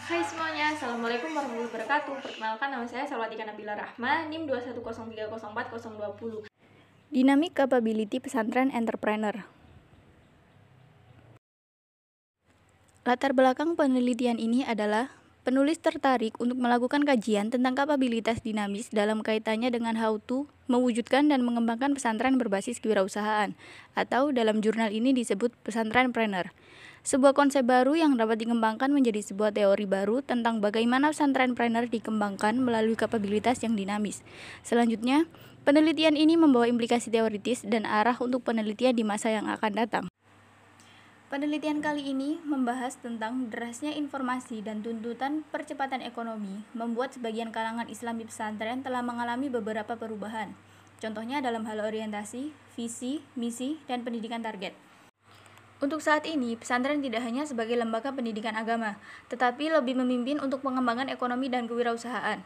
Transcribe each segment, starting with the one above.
Hai semuanya, Assalamualaikum warahmatullahi wabarakatuh. Perkenalkan, nama saya Salwatika Nabila Rahma, NIM 210304020. Dynamic Capability Pesantren Entrepreneur. Latar belakang penelitian ini adalah penulis tertarik untuk melakukan kajian tentang kapabilitas dinamis dalam kaitannya dengan how to mewujudkan dan mengembangkan pesantren berbasis kewirausahaan, atau dalam jurnal ini disebut pesantrenpreneur. Sebuah konsep baru yang dapat dikembangkan menjadi sebuah teori baru tentang bagaimana pesantrenpreneur dikembangkan melalui kapabilitas yang dinamis. Selanjutnya, penelitian ini membawa implikasi teoritis dan arah untuk penelitian di masa yang akan datang. Penelitian kali ini membahas tentang derasnya informasi dan tuntutan percepatan ekonomi membuat sebagian kalangan Islam di pesantren telah mengalami beberapa perubahan. Contohnya dalam hal orientasi, visi, misi, dan pendidikan target. Untuk saat ini, pesantren tidak hanya sebagai lembaga pendidikan agama, tetapi lebih memimpin untuk pengembangan ekonomi dan kewirausahaan.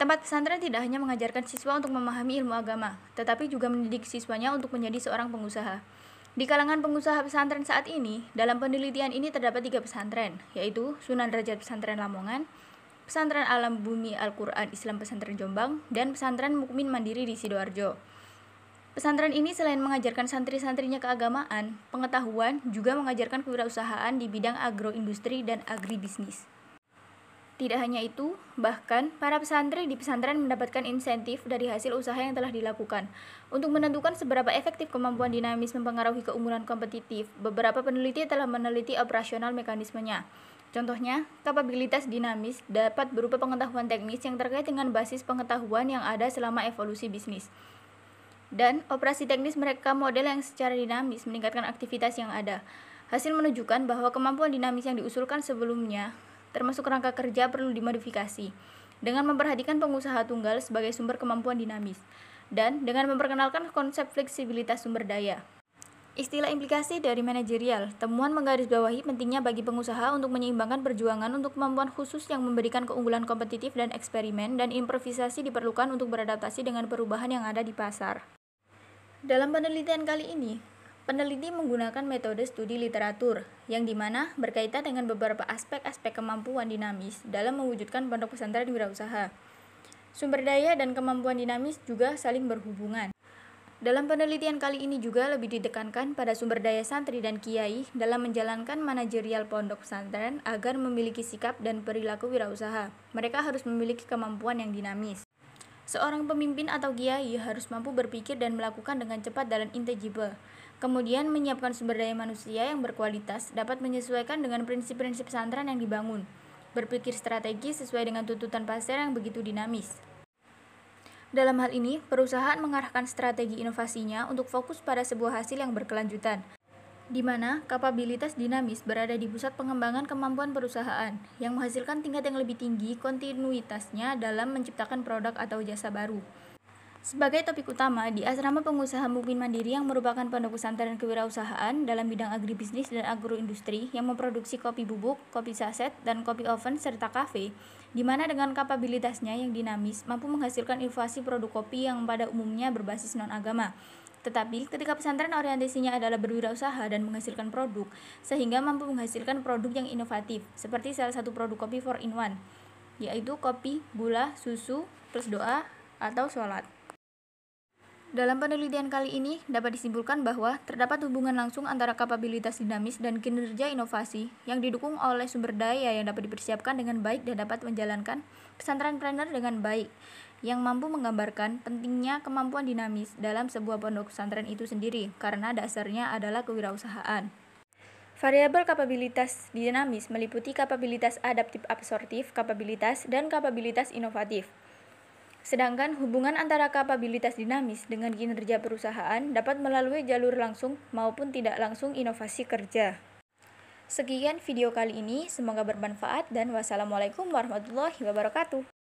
Tempat pesantren tidak hanya mengajarkan siswa untuk memahami ilmu agama, tetapi juga mendidik siswanya untuk menjadi seorang pengusaha. Di kalangan pengusaha pesantren saat ini, dalam penelitian ini terdapat 3 pesantren, yaitu Sunan Derajat Pesantren Lamongan, Pesantren Alam Bumi Al-Quran Islam Pesantren Jombang, dan Pesantren Mukmin Mandiri di Sidoarjo. Pesantren ini selain mengajarkan santri-santrinya keagamaan, pengetahuan, juga mengajarkan kewirausahaan di bidang agroindustri dan agribisnis. Tidak hanya itu, bahkan para pesantren di pesantren mendapatkan insentif dari hasil usaha yang telah dilakukan. Untuk menentukan seberapa efektif kemampuan dinamis mempengaruhi keunggulan kompetitif, beberapa peneliti telah meneliti operasional mekanismenya. Contohnya, kapabilitas dinamis dapat berupa pengetahuan teknis yang terkait dengan basis pengetahuan yang ada selama evolusi bisnis. Dan operasi teknis mereka model yang secara dinamis meningkatkan aktivitas yang ada. Hasil menunjukkan bahwa kemampuan dinamis yang diusulkan sebelumnya, termasuk kerangka kerja, perlu dimodifikasi dengan memperhatikan pengusaha tunggal sebagai sumber kemampuan dinamis dan dengan memperkenalkan konsep fleksibilitas sumber daya. Istilah implikasi dari manajerial, temuan menggarisbawahi pentingnya bagi pengusaha untuk menyeimbangkan perjuangan untuk kemampuan khusus yang memberikan keunggulan kompetitif dan eksperimen dan improvisasi diperlukan untuk beradaptasi dengan perubahan yang ada di pasar. Dalam penelitian kali ini, peneliti menggunakan metode studi literatur, yang dimana berkaitan dengan beberapa aspek-aspek kemampuan dinamis dalam mewujudkan pondok pesantren wirausaha. Sumber daya dan kemampuan dinamis juga saling berhubungan. Dalam penelitian kali ini juga lebih ditekankan pada sumber daya santri dan kiai dalam menjalankan manajerial pondok pesantren agar memiliki sikap dan perilaku wirausaha. Mereka harus memiliki kemampuan yang dinamis. Seorang pemimpin atau kiai harus mampu berpikir dan melakukan dengan cepat dan intelligibel. Kemudian menyiapkan sumber daya manusia yang berkualitas dapat menyesuaikan dengan prinsip-prinsip pesantren yang dibangun. Berpikir strategi sesuai dengan tuntutan pasar yang begitu dinamis. Dalam hal ini, perusahaan mengarahkan strategi inovasinya untuk fokus pada sebuah hasil yang berkelanjutan, di mana kapabilitas dinamis berada di pusat pengembangan kemampuan perusahaan yang menghasilkan tingkat yang lebih tinggi kontinuitasnya dalam menciptakan produk atau jasa baru. Sebagai topik utama di Asrama Pengusaha Mukmin Mandiri yang merupakan pondok pesantren kewirausahaan dalam bidang agribisnis dan agroindustri yang memproduksi kopi bubuk, kopi saset, dan kopi oven serta kafe, di mana dengan kapabilitasnya yang dinamis mampu menghasilkan inovasi produk kopi yang pada umumnya berbasis non-agama. Tetapi ketika pesantren orientasinya adalah berwirausaha dan menghasilkan produk, sehingga mampu menghasilkan produk yang inovatif, seperti salah satu produk kopi 4-in-1, yaitu kopi, gula, susu, plus doa, atau sholat. Dalam penelitian kali ini dapat disimpulkan bahwa terdapat hubungan langsung antara kapabilitas dinamis dan kinerja inovasi yang didukung oleh sumber daya yang dapat dipersiapkan dengan baik dan dapat menjalankan pesantrenpreneur dengan baik, yang mampu menggambarkan pentingnya kemampuan dinamis dalam sebuah pondok pesantren itu sendiri karena dasarnya adalah kewirausahaan. Variabel kapabilitas dinamis meliputi kapabilitas adaptif absorptif, kapabilitas, dan kapabilitas inovatif. Sedangkan hubungan antara kapabilitas dinamis dengan kinerja perusahaan dapat melalui jalur langsung maupun tidak langsung inovasi kerja. Sekian video kali ini, semoga bermanfaat dan wassalamualaikum warahmatullahi wabarakatuh.